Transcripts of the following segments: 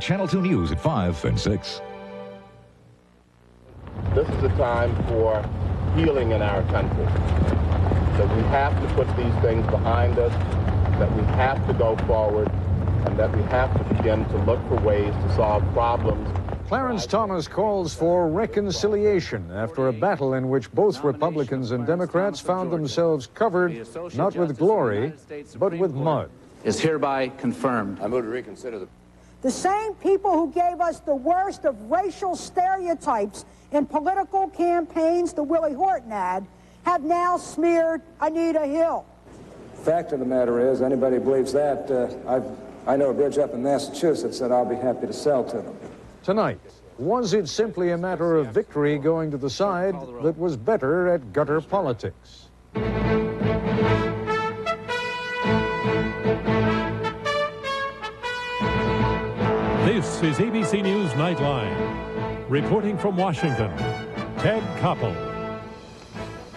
Channel 2 News at 5 and 6. This is a time for healing in our country. That we have to put these things behind us, that we have to go forward, and that we have to begin to look for ways to solve problems. Clarence Thomas calls for reconciliation after a battle in which both Republicans and Democrats found themselves covered not with glory, but with mud. Is hereby confirmed. I move to reconsider the same people who gave us the worst of racial stereotypes in political campaigns, the Willie Horton ad, have now smeared Anita Hill. Fact of the matter is, anybody believes that, I know a bridge up in Massachusetts that I'll be happy to sell to them. Tonight, was it simply a matter of victory going to the side that was better at gutter politics? This is ABC News Nightline. Reporting from Washington, Ted Koppel.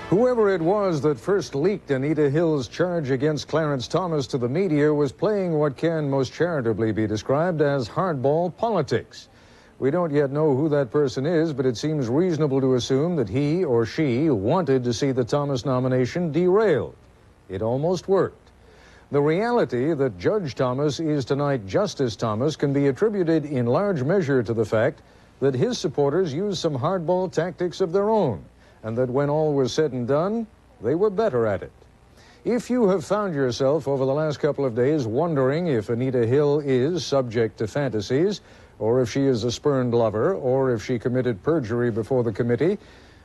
Whoever it was that first leaked Anita Hill's charge against Clarence Thomas to the media was playing what can most charitably be described as hardball politics. We don't yet know who that person is, but it seems reasonable to assume that he or she wanted to see the Thomas nomination derailed. It almost worked. The reality that Judge Thomas is tonight Justice Thomas can be attributed in large measure to the fact that his supporters used some hardball tactics of their own, and that when all was said and done, they were better at it. If you have found yourself over the last couple of days wondering if Anita Hill is subject to fantasies, or if she is a spurned lover, or if she committed perjury before the committee,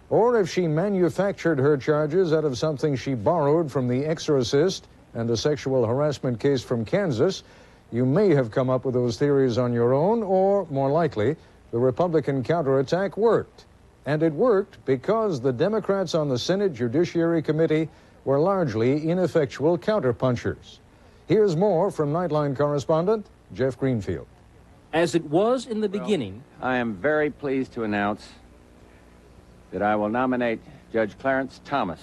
or if she manufactured her charges out of something she borrowed from The Exorcist and a sexual harassment case from Kansas, you may have come up with those theories on your own, or, more likely, the Republican counterattack worked. And it worked because the Democrats on the Senate Judiciary Committee were largely ineffectual counterpunchers. Here's more from Nightline correspondent Jeff Greenfield. As it was in the beginning, I am very pleased to announce that I will nominate Judge Clarence Thomas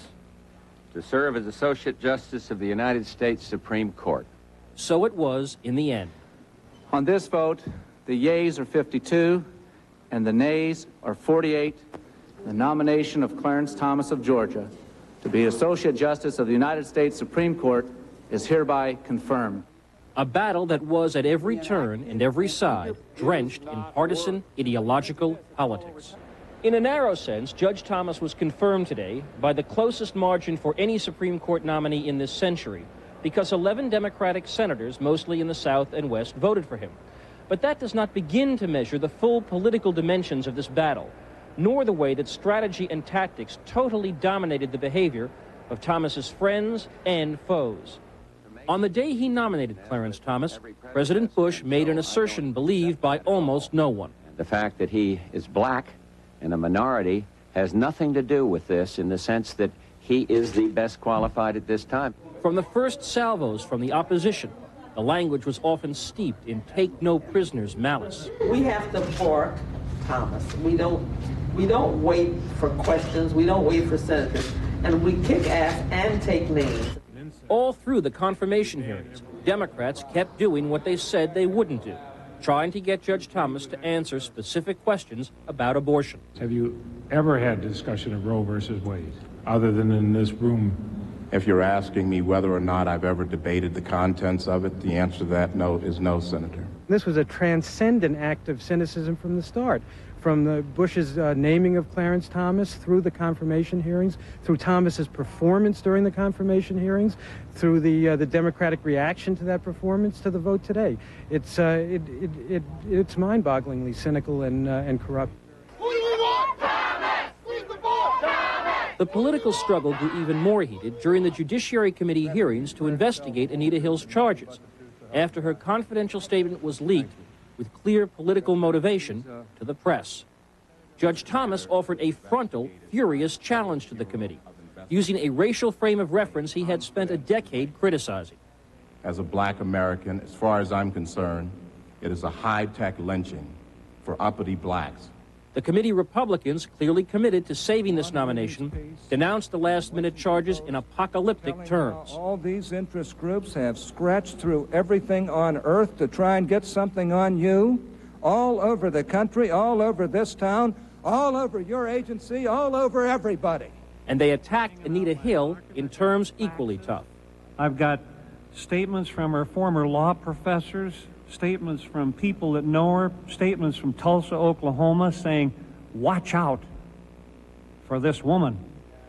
to serve as Associate Justice of the United States Supreme Court. So it was in the end. On this vote, the yeas are 52 and the nays are 48. The nomination of Clarence Thomas of Georgia to be Associate Justice of the United States Supreme Court is hereby confirmed. A battle that was at every turn and every side drenched in partisan ideological politics. In a narrow sense, Judge Thomas was confirmed today by the closest margin for any Supreme Court nominee in this century, because 11 Democratic senators, mostly in the South and West, voted for him. But that does not begin to measure the full political dimensions of this battle, nor the way that strategy and tactics totally dominated the behavior of Thomas's friends and foes. On the day he nominated Clarence Thomas, President Bush made an assertion believed by almost no one. The fact that he is black and a minority has nothing to do with this, in the sense that he is the best qualified at this time. From the first salvos from the opposition, the language was often steeped in take no prisoners malice. We have to bark Thomas. We don't wait for questions. We don't wait for senators. And we kick ass and take names. All through the confirmation hearings, Democrats kept doing what they said they wouldn't do, trying to get Judge Thomas to answer specific questions about abortion. Have you ever had discussion of Roe versus Wade, other than in this room? If you're asking me whether or not I've ever debated the contents of it, the answer to that is no, Senator. This was a transcendent act of cynicism from the start, from the Bush's naming of Clarence Thomas, through the confirmation hearings, through Thomas's performance during the confirmation hearings, through the Democratic reaction to that performance, to the vote today. It's mind-bogglingly cynical and corrupt. The political struggle grew even more heated during the Judiciary Committee hearings to investigate Anita Hill's charges, after her confidential statement was leaked with clear political motivation to the press. Judge Thomas offered a frontal, furious challenge to the committee, using a racial frame of reference he had spent a decade criticizing. As a black American, as far as I'm concerned, it is a high-tech lynching for uppity blacks. The committee Republicans, clearly committed to saving this nomination, denounced the last-minute charges in apocalyptic terms. All these interest groups have scratched through everything on earth to try and get something on you. all over the country, all over this town, all over your agency, all over everybody. And they attacked Anita Hill in terms equally tough. I've got statements from her former law professors, statements from people that know her, statements from Tulsa, Oklahoma, saying, watch out for this woman.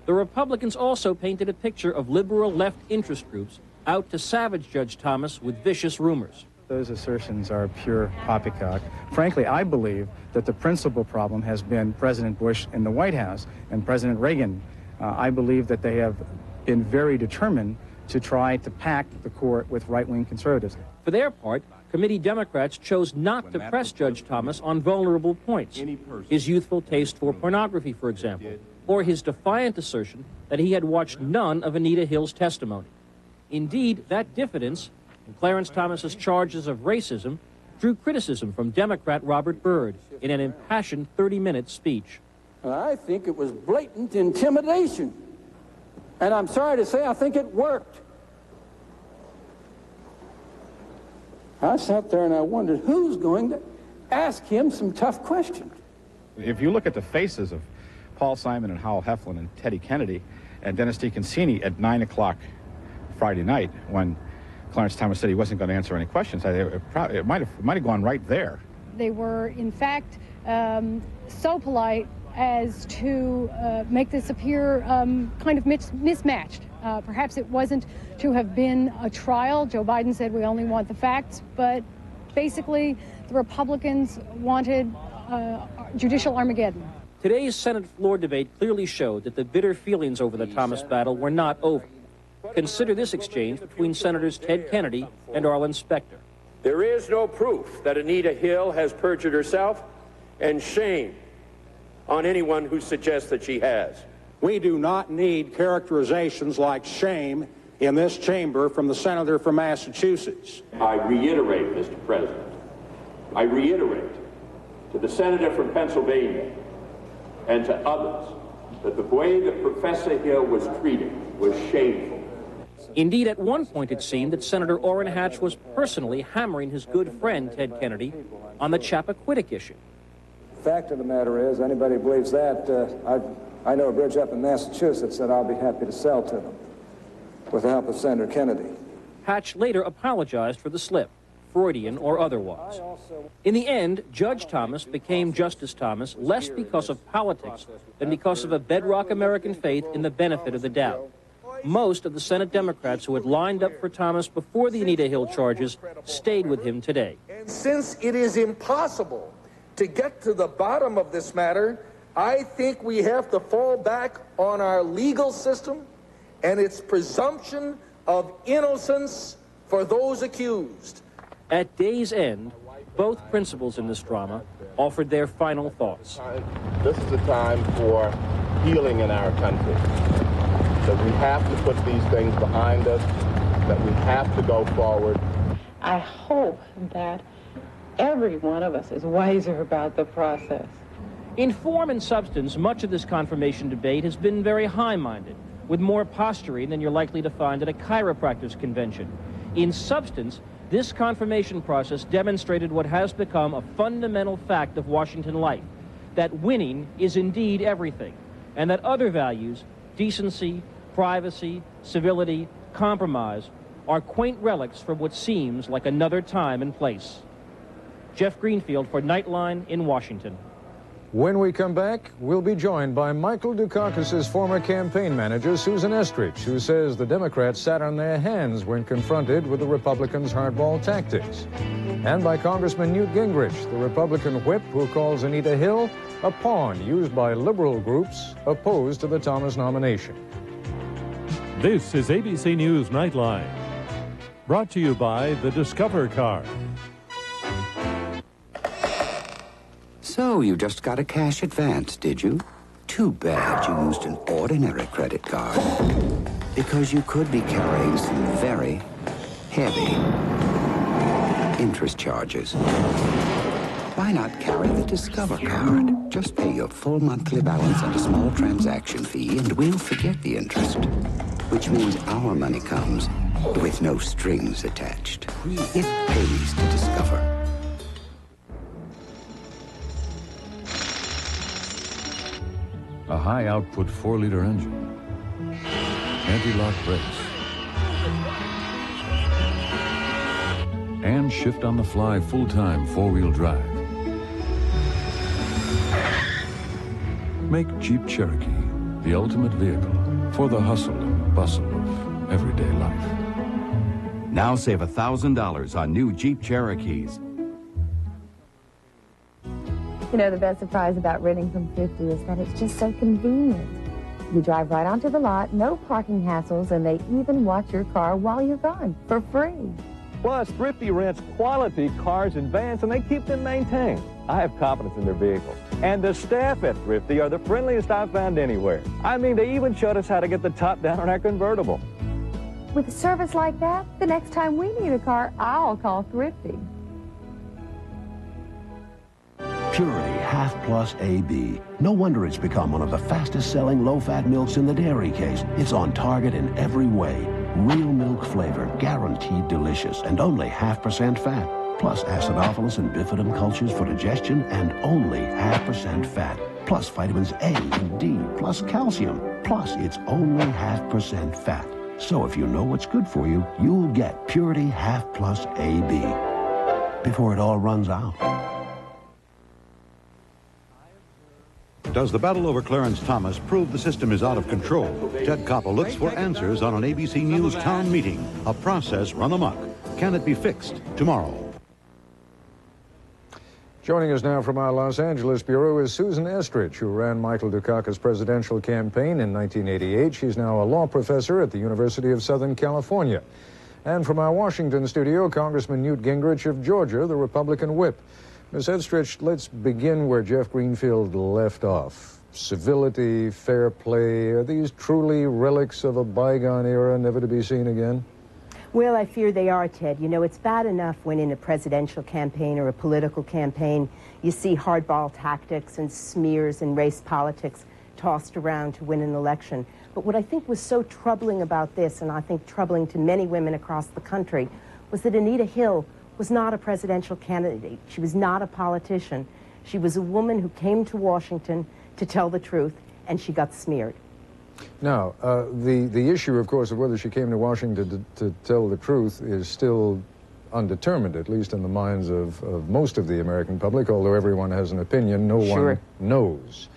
The Republicans also painted a picture of liberal left interest groups out to savage Judge Thomas with vicious rumors. Those assertions are pure poppycock. Frankly, I believe that the principal problem has been President Bush in the White House and President Reagan. I believe that they have been very determined to try to pack the court with right-wing conservatives. For their part, committee Democrats chose not to press Judge Thomas on vulnerable points. His youthful taste for pornography, for example, or his defiant assertion that he had watched none of Anita Hill's testimony. Indeed, that diffidence in Clarence Thomas's charges of racism drew criticism from Democrat Robert Byrd in an impassioned 30-minute speech. I think it was blatant intimidation. And I'm sorry to say, I think it worked. I sat there and I wondered, who's going to ask him some tough questions? If you look at the faces of Paul Simon and Howell Heflin and Teddy Kennedy and Dennis DeConcini at 9 o'clock Friday night when Clarence Thomas said he wasn't going to answer any questions, it might have gone right there. They were, in fact, so polite as to make this appear kind of mismatched. Perhaps it wasn't to have been a trial. Joe Biden said we only want the facts, but basically the Republicans wanted judicial Armageddon. Today's Senate floor debate clearly showed that the bitter feelings over the Thomas battle were not over. Consider this exchange between Senators Ted Kennedy and Arlen Specter. There is no proof that Anita Hill has perjured herself, and shame on anyone who suggests that she has. We do not need characterizations like shame in this chamber from the senator from Massachusetts. I reiterate, Mr. President, I reiterate to the senator from Pennsylvania and to others that the way that Professor Hill was treated was shameful. Indeed, at one point it seemed that Senator Orrin Hatch was personally hammering his good friend Ted Kennedy on the Chappaquiddick issue. Fact of the matter is, anybody believes that, I know a bridge up in Massachusetts that I'll be happy to sell to them with the help of Senator Kennedy. Hatch later apologized for the slip, Freudian or otherwise. In the end, Judge Thomas became Justice Thomas less because of politics than because of a bedrock American faith in the benefit of the doubt. Most of the Senate Democrats who had lined up for Thomas before the Anita Hill charges stayed with him today. And since it is impossible to get to the bottom of this matter, I think we have to fall back on our legal system and its presumption of innocence for those accused. At day's end, both principals in this drama offered their final thoughts. This is a time for healing in our country. That we have to put these things behind us, that we have to go forward. I hope that every one of us is wiser about the process. In form and substance, much of this confirmation debate has been very high-minded, with more posturing than you're likely to find at a chiropractor's convention. In substance, this confirmation process demonstrated what has become a fundamental fact of Washington life, that winning is indeed everything, and that other values, decency, privacy, civility, compromise, are quaint relics from what seems like another time and place. Jeff Greenfield for Nightline in Washington. When we come back, we'll be joined by Michael Dukakis' former campaign manager, Susan Estrich, who says the Democrats sat on their hands when confronted with the Republicans' hardball tactics. And by Congressman Newt Gingrich, the Republican whip who calls Anita Hill a pawn used by liberal groups opposed to the Thomas nomination. This is ABC News Nightline, brought to you by the Discover Card. So you just got a cash advance, did you? Too bad you used an ordinary credit card, because you could be carrying some very heavy interest charges. Why not carry the Discover Card? Just pay your full monthly balance and a small transaction fee, and we'll forget the interest, which means our money comes with no strings attached. It pays to Discover. a high-output 4-liter engine, anti-lock brakes, and shift-on-the-fly full-time 4-wheel drive. Make Jeep Cherokee the ultimate vehicle for the hustle and bustle of everyday life. Now save $1,000 on new Jeep Cherokees. You know, the best surprise about renting from Thrifty is that it's just so convenient. You drive right onto the lot, no parking hassles, and they even watch your car while you're gone for free. Plus, Thrifty rents quality cars and vans, and they keep them maintained. I have confidence in their vehicles. And the staff at Thrifty are the friendliest I've found anywhere. I mean, they even showed us how to get the top down on our convertible. With a service like that, the next time we need a car, I'll call Thrifty. Purity Half Plus AB. No wonder it's become one of the fastest-selling low-fat milks in the dairy case. It's on target in every way. Real milk flavor, guaranteed delicious, and only 0.5% fat. Plus acidophilus and bifidum cultures for digestion, and only 0.5% fat. Plus vitamins A and D, plus calcium. Plus it's only 0.5% fat. So if you know what's good for you, you'll get Purity Half Plus AB before it all runs out. Does the battle over Clarence Thomas prove the system is out of control? Ted Koppel looks for answers on an ABC News town meeting. A process run amok. Can it be fixed? Tomorrow. Joining us now from our Los Angeles bureau is Susan Estrich, who ran Michael Dukakis' presidential campaign in 1988. She's now a law professor at the University of Southern California. And from our Washington studio, Congressman Newt Gingrich of Georgia, the Republican whip. Ms. Estrich, let's begin where Jeff Greenfield left off. Civility, fair play, are these truly relics of a bygone era, never to be seen again? Well, I fear they are, Ted. You know, it's bad enough when in a presidential campaign or a political campaign you see hardball tactics and smears and race politics tossed around to win an election. But what I think was so troubling about this, and I think troubling to many women across the country, was that Anita Hill was not a presidential candidate. She was not a politician. She was a woman who came to Washington to tell the truth, and she got smeared. Now, the issue, of course, of whether she came to Washington to tell the truth is still undetermined, at least in the minds of most of the American public, although everyone has an opinion, no one knows.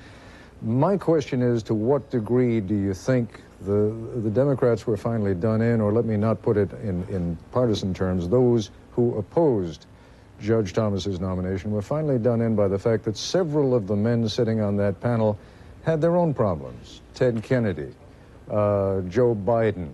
My question is, to what degree do you think the Democrats were finally done in, or let me not put it in partisan terms, those who opposed Judge Thomas's nomination were finally done in by the fact that several of the men sitting on that panel had their own problems? Ted Kennedy, Joe Biden.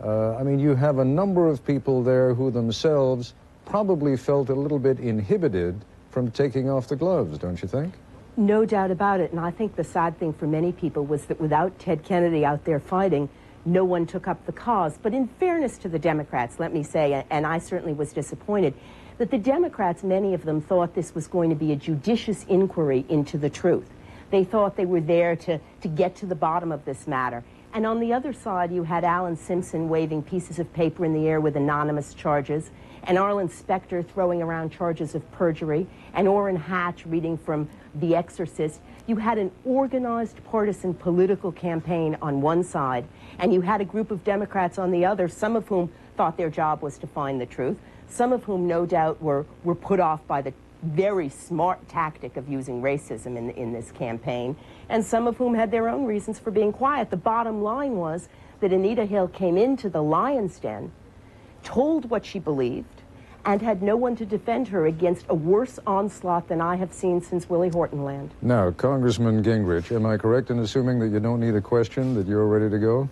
I mean, you have a number of people there who themselves probably felt a little bit inhibited from taking off the gloves, don't you think? No doubt about it, and I think the sad thing for many people was that without Ted Kennedy out there fighting, no one took up the cause. But in fairness to the Democrats, let me say, and I certainly was disappointed, that the Democrats, many of them, thought this was going to be a judicious inquiry into the truth. They thought they were there to get to the bottom of this matter. And on the other side, you had Alan Simpson waving pieces of paper in the air with anonymous charges, and Arlen Specter throwing around charges of perjury, and Orrin Hatch reading from The Exorcist. You had an organized partisan political campaign on one side, and you had a group of Democrats on the other, some of whom thought their job was to find the truth, some of whom no doubt were put off by the very smart tactic of using racism in this campaign, and some of whom had their own reasons for being quiet. The bottom line was that Anita Hill came into the lion's den, told what she believed, and had no one to defend her against a worse onslaught than I have seen since Willie Horton land. Now, Congressman Gingrich, am I correct in assuming that you don't need a question, that you're ready to go?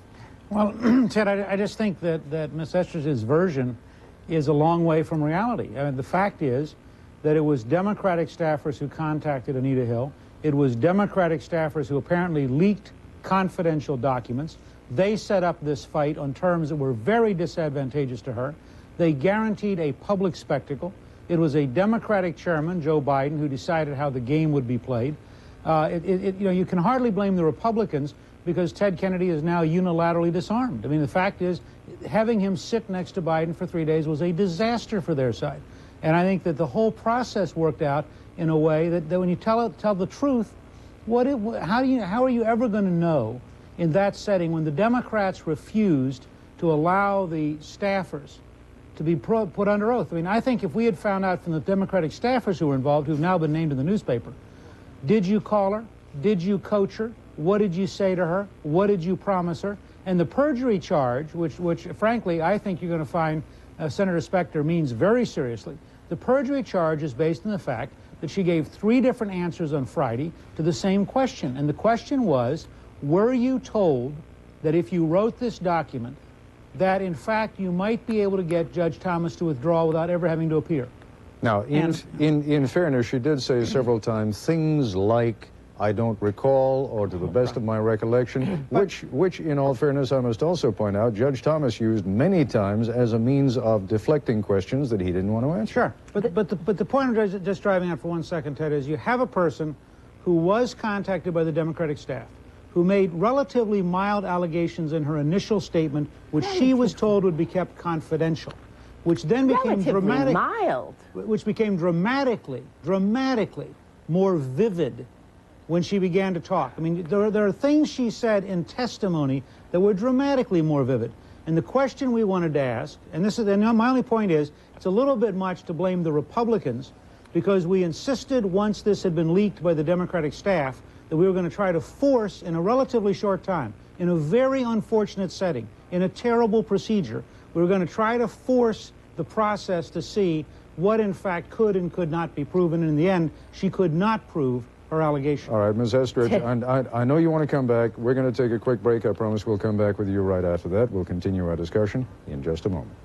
Well, Ted, I just think that Ms. Estrich's version is a long way from reality. I mean, the fact is that it was Democratic staffers who contacted Anita Hill. It was Democratic staffers who apparently leaked confidential documents. They set up this fight on terms that were very disadvantageous to her. They guaranteed a public spectacle. It was a Democratic chairman, Joe Biden, who decided how the game would be played. You know, you can hardly blame the Republicans because Ted Kennedy is now unilaterally disarmed. I mean, the fact is, having him sit next to Biden for 3 days was a disaster for their side. And I think that the whole process worked out in a way that when you tell the truth, How are you ever going to know in that setting when the Democrats refused to allow the staffers to be put under oath? I mean, I think if we had found out from the Democratic staffers who were involved, who've now been named in the newspaper, did you call her? Did you coach her? What did you say to her? What did you promise her? And the perjury charge, which frankly, I think you're going to find Senator Specter means very seriously. The perjury charge is based on the fact that she gave 3 different answers on Friday to the same question. And the question was, were you told that if you wrote this document, that in fact you might be able to get Judge Thomas to withdraw without ever having to appear? Now, in fairness, she did say several times things like, I don't recall, or to the best of my recollection, which in all fairness, I must also point out, Judge Thomas used many times as a means of deflecting questions that he didn't want to answer. Sure, but the point I'm just driving at for 1 second, Ted, is you have a person who was contacted by the Democratic staff, who made relatively mildalegations in her initial statement, which she was told would be kept confidential, which then became dramatically more vivid when she began to talk. I mean, there are things she said in testimony that were dramatically more vivid. And the question we wanted to ask, and my only point is, it's a little bit much to blame the Republicans, because we insisted once this had been leaked by the Democratic staff that we were going to try to force, in a relatively short time, in a very unfortunate setting, in a terrible procedure, we were going to try to force the process to see what in fact could and could not be proven. And in the end, she could not prove her allegation. All right, Ms. Estridge, I know you want to come back. We're going to take a quick break. I promise we'll come back with you right after that. We'll continue our discussion in just a moment.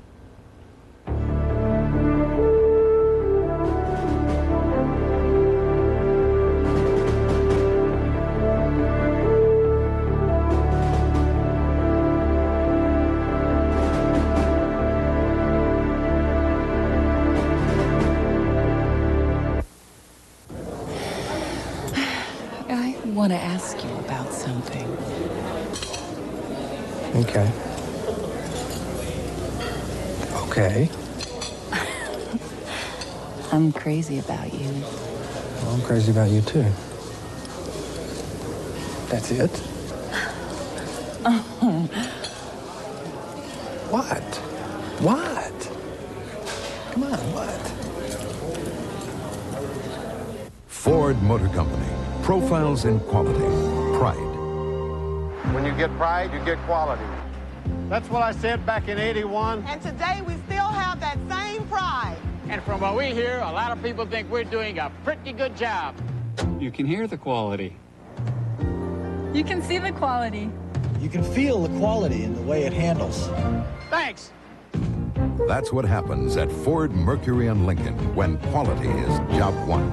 I want to ask you about something. Okay. Okay. I'm crazy about you. Well, I'm crazy about you, too. That's it? Oh. What? What? Come on, what? Ford Motor Company. Profiles in quality. Pride. When you get pride, you get quality. That's what I said back in '81. And today we still have that same pride. And from what we hear, a lot of people think we're doing a pretty good job. You can hear the quality. You can see the quality. You can feel the quality in the way it handles. Thanks. That's what happens at Ford, Mercury, and Lincoln when quality is job one.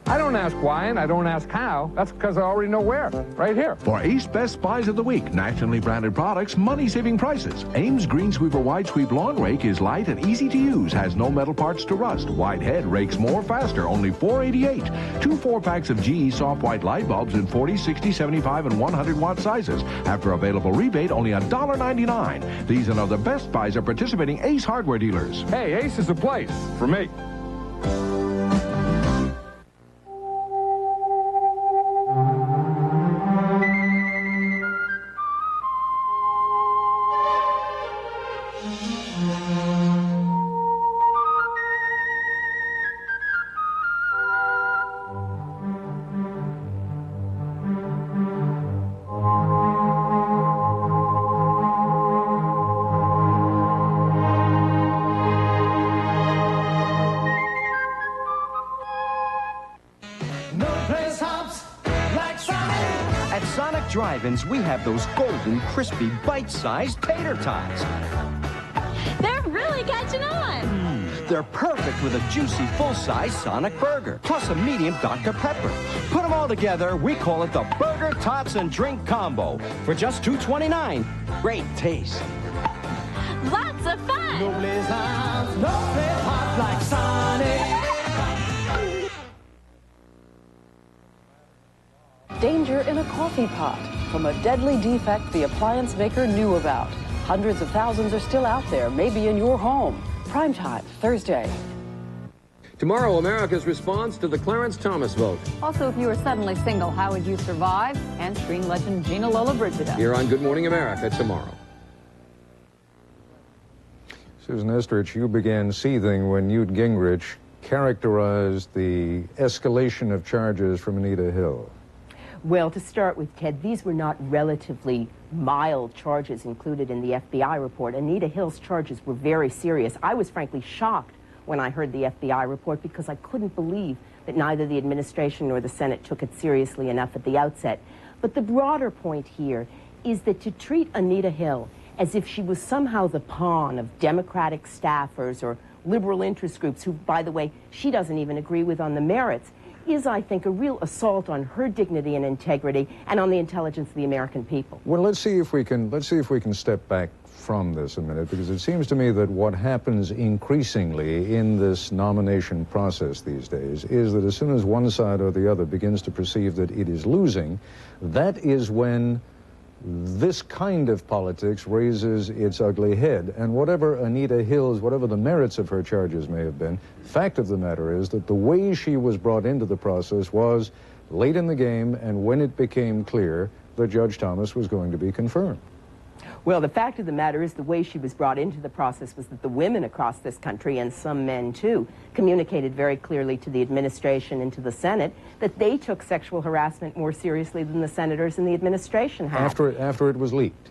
I don't ask why and I don't ask how. That's because I already know where. Right here. For Ace Best Buys of the Week, nationally branded products, money-saving prices. Ames Green Sweeper Wide Sweep Lawn Rake is light and easy to use, has no metal parts to rust. Wide head rakes more faster, only $4.88. 2 4-packs of GE soft white light bulbs in 40, 60, 75, and 100-watt sizes. After available rebate, only $1.99. These and other Best Buys are participating Ace hardware dealers. Hey, Ace is the place for me. Drive-ins, we have those golden, crispy, bite-sized tater tots. They're really catching on. They're perfect with a juicy, full-size Sonic burger, plus a medium Dr. Pepper. Put them all together, we call it the Burger, Tots, and Drink Combo for just $2.29. Great taste. Lots of fun. No place hot like Sonic. Danger in a coffee pot from a deadly defect the appliance maker knew about. Hundreds of thousands are still out there, maybe in your home. Primetime, Thursday. Tomorrow, America's response to the Clarence Thomas vote. Also, if you were suddenly single, how would you survive? And screen legend Gina Lollobrigida. Here on Good Morning America tomorrow. Susan Estrich, you began seething when Newt Gingrich characterized the escalation of charges from Anita Hill. Well, to start with, Ted, these were not relatively mild charges included in the FBI report. Anita Hill's charges were very serious. I was frankly shocked when I heard the FBI report because I couldn't believe that neither the administration nor the Senate took it seriously enough at the outset. But the broader point here is that to treat Anita Hill as if she was somehow the pawn of Democratic staffers or liberal interest groups who, by the way, she doesn't even agree with on the merits, is, I think, a real assault on her dignity and integrity and on the intelligence of the American people. Well, let's see if we can step back from this a minute, because it seems to me that what happens increasingly in this nomination process these days is that as soon as one side or the other begins to perceive that it is losing, that is when this kind of politics raises its ugly head. And whatever Anita Hill's, whatever the merits of her charges may have been, fact of the matter is that the way she was brought into the process was late in the game, and when it became clear that Judge Thomas was going to be confirmed. Well, the fact of the matter is the way she was brought into the process was that the women across this country, and some men too, communicated very clearly to the administration and to the Senate that they took sexual harassment more seriously than the senators and the administration had. After it was leaked.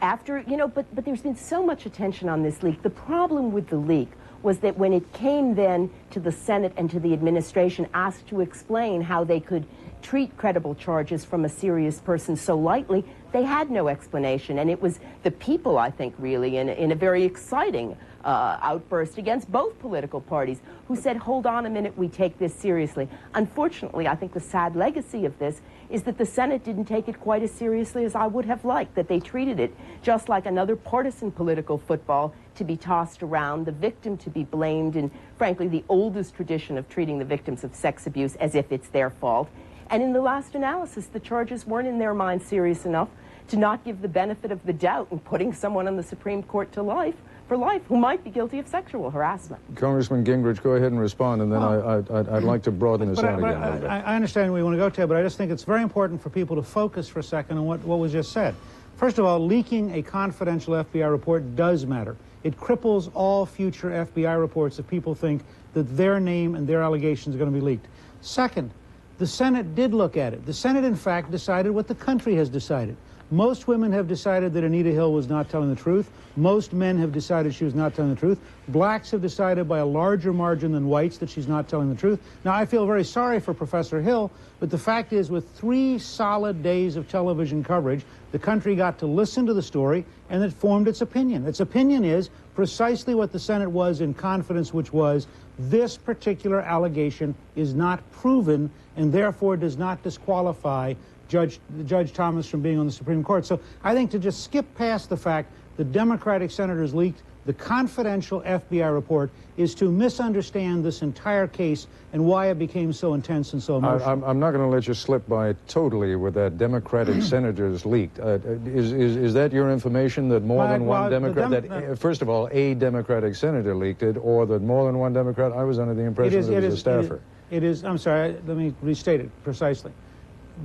After, you know, but there's been so much attention on this leak. The problem with the leak was that when it came then to the Senate and to the administration asked to explain how they could treat credible charges from a serious person so lightly, they had no explanation. And it was the people, I think, really, in a very exciting outburst against both political parties, who said, hold on a minute, we take this seriously. Unfortunately, I think the sad legacy of this is that the Senate didn't take it quite as seriously as I would have liked, that they treated it just like another partisan political football to be tossed around, the victim to be blamed, and frankly, the oldest tradition of treating the victims of sex abuse as if it's their fault. And in the last analysis, the charges weren't in their mind serious enough to not give the benefit of the doubt in putting someone on the Supreme Court to life, for life, who might be guilty of sexual harassment. Congressman Gingrich, go ahead and respond, and then I'd like to broaden this out again a little bit. I understand where you want to go, Ted, but I just think it's very important for people to focus for a second on what was just said. First of all, leaking a confidential FBI report does matter. It cripples all future FBI reports if people think that their name and their allegations are going to be leaked. Second, the Senate did look at it. The Senate, in fact, decided what the country has decided. Most women have decided that Anita Hill was not telling the truth. Most men have decided she was not telling the truth. Blacks have decided by a larger margin than whites that she's not telling the truth. Now, I feel very sorry for Professor Hill, but the fact is, with 3 solid days of television coverage, the country got to listen to the story, and it formed its opinion. Its opinion is precisely what the Senate was in confidence, which was this particular allegation is not proven and therefore does not disqualify Judge Thomas from being on the Supreme Court. So I think to just skip past the fact the Democratic senators leaked the confidential FBI report is to misunderstand this entire case and why it became so intense and so emotional. I'm not going to let you slip by totally with that Democratic senators leaked. Is that your information, that more than one Democrat, first of all, a Democratic senator leaked it, or that more than one Democrat? I was under the impression that it was a staffer. It is, I'm sorry, let me restate it precisely.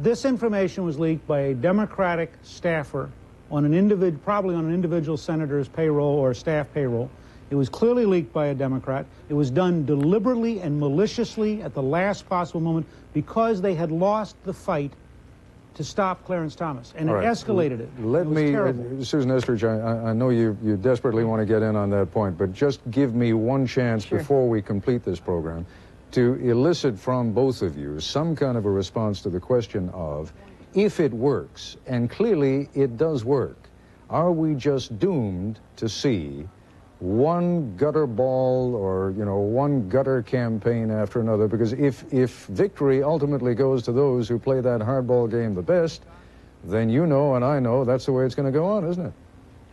This information was leaked by a Democratic staffer on an individual, probably on an individual senator's payroll or staff payroll. It was clearly leaked by a Democrat. It was done deliberately and maliciously at the last possible moment because they had lost the fight to stop Clarence Thomas, and it escalated it. Let me, Susan Estrich, I know you desperately want to get in on that point, but just give me one chance before we complete this program to elicit from both of you some kind of a response to the question of, if it works, and clearly it does work, are we just doomed to see one gutter ball or, you know, one gutter campaign after another? Because if victory ultimately goes to those who play that hardball game the best, then you know and I know that's the way it's going to go on, isn't it?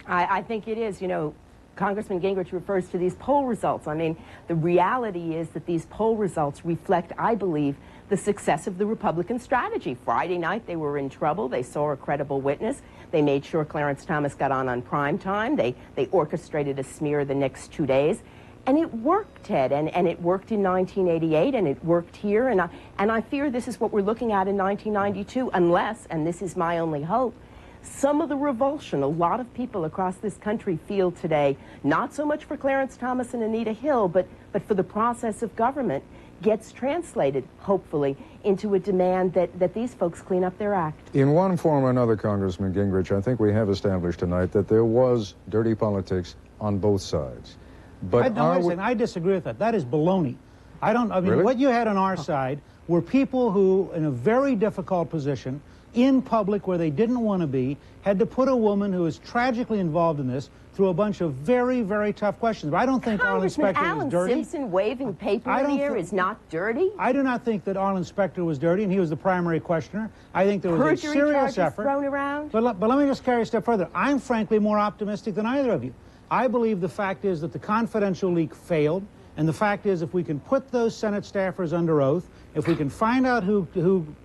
I think it is. You know, Congressman Gingrich refers to these poll results. I mean, the reality is that these poll results reflect, I believe, the success of the Republican strategy. Friday night, they were in trouble. They saw a credible witness. They made sure Clarence Thomas got on prime time. They orchestrated a smear the next 2 days. And it worked, Ted, and it worked in 1988, and it worked here, and I fear this is what we're looking at in 1992, unless, and this is my only hope, some of the revulsion a lot of people across this country feel today, not so much for Clarence Thomas and Anita Hill, but for the process of government, gets translated, hopefully, into a demand that these folks clean up their act. In one form or another, Congressman Gingrich, I think we have established tonight that there was dirty politics on both sides. But I disagree with that. That is baloney. I mean, really? What you had on our side were people who, in a very difficult position, in public where they didn't want to be, had to put a woman who is tragically involved in this through a bunch of very, very tough questions. But I don't think Arlen Specter was dirty. Alan Simpson waving paper in the air is not dirty? I do not think that Arlen Specter was dirty, and he was the primary questioner. I think there was a serious effort. Thrown around? But let me just carry a step further. I'm frankly more optimistic than either of you. I believe the fact is that the confidential leak failed, and the fact is if we can put those Senate staffers under oath, if we can find out who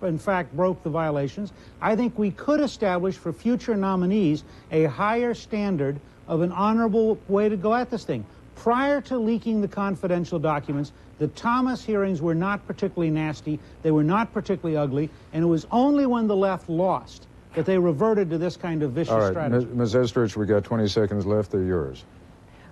in fact broke the violations, I think we could establish for future nominees a higher standard of an honorable way to go at this thing. Prior to leaking the confidential documents, the Thomas hearings were not particularly nasty, they were not particularly ugly, and it was only when the left lost that they reverted to this kind of vicious strategy. Ms. Estrich, we got 20 seconds left. They're yours.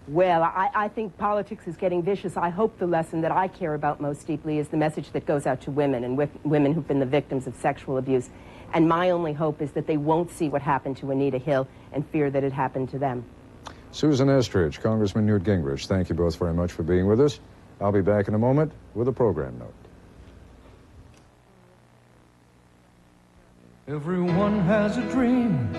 Well, I think politics is getting vicious. I hope the lesson that I care about most deeply is the message that goes out to women and women who've been the victims of sexual abuse. And my only hope is that they won't see what happened to Anita Hill and fear that it happened to them. Susan Estrich, Congressman Newt Gingrich, thank you both very much for being with us. I'll be back in a moment with a program note. Everyone has a dream,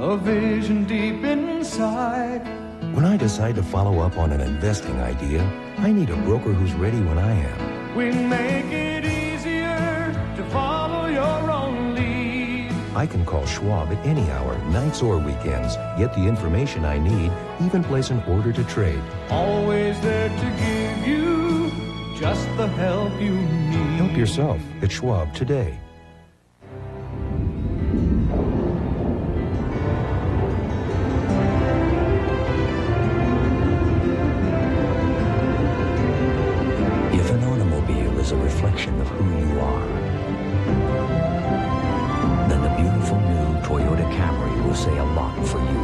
a vision deep inside. When I decide to follow up on an investing idea, I need a broker who's ready when I am. We make it easier to follow your own lead. I can call Schwab at any hour, nights or weekends, get the information I need, even place an order to trade. Always there to give you just the help you need. Help yourself at Schwab today. Is a reflection of who you are, then the beautiful new Toyota Camry will say a lot for you.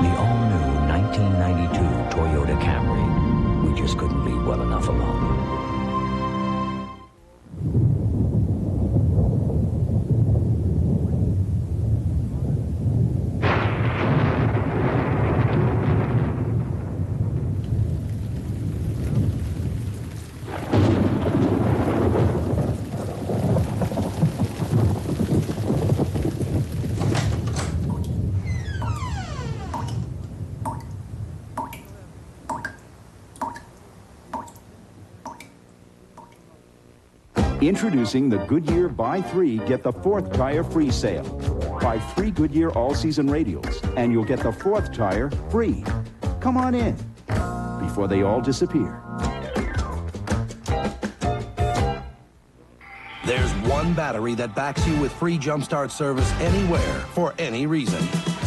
The all-new 1992 Toyota Camry. We just couldn't leave well enough alone. Introducing the Goodyear Buy 3, Get the 4th Tire Free sale. Buy 3 Goodyear all-season radials, and you'll get the 4th tire free. Come on in, before they all disappear. There's one battery that backs you with free jumpstart service anywhere, for any reason.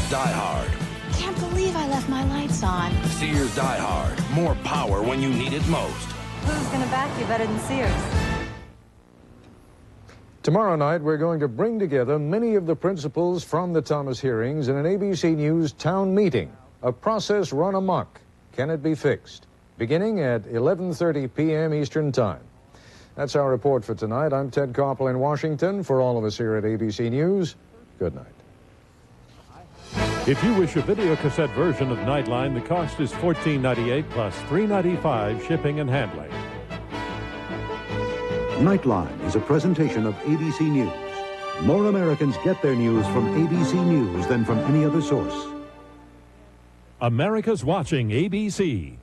Die Hard. Can't believe I left my lights on. Sears Die Hard. More power when you need it most. Who's gonna back you better than Sears? Tomorrow night, we're going to bring together many of the principals from the Thomas hearings in an ABC News town meeting. A process run amok. Can it be fixed? Beginning at 11:30 p.m. Eastern Time. That's our report for tonight. I'm Ted Koppel in Washington. For all of us here at ABC News, good night. If you wish a video cassette version of Nightline, the cost is $14.98 plus $3.95 shipping and handling. Nightline is a presentation of ABC News. More Americans get their news from ABC News than from any other source. America's watching ABC.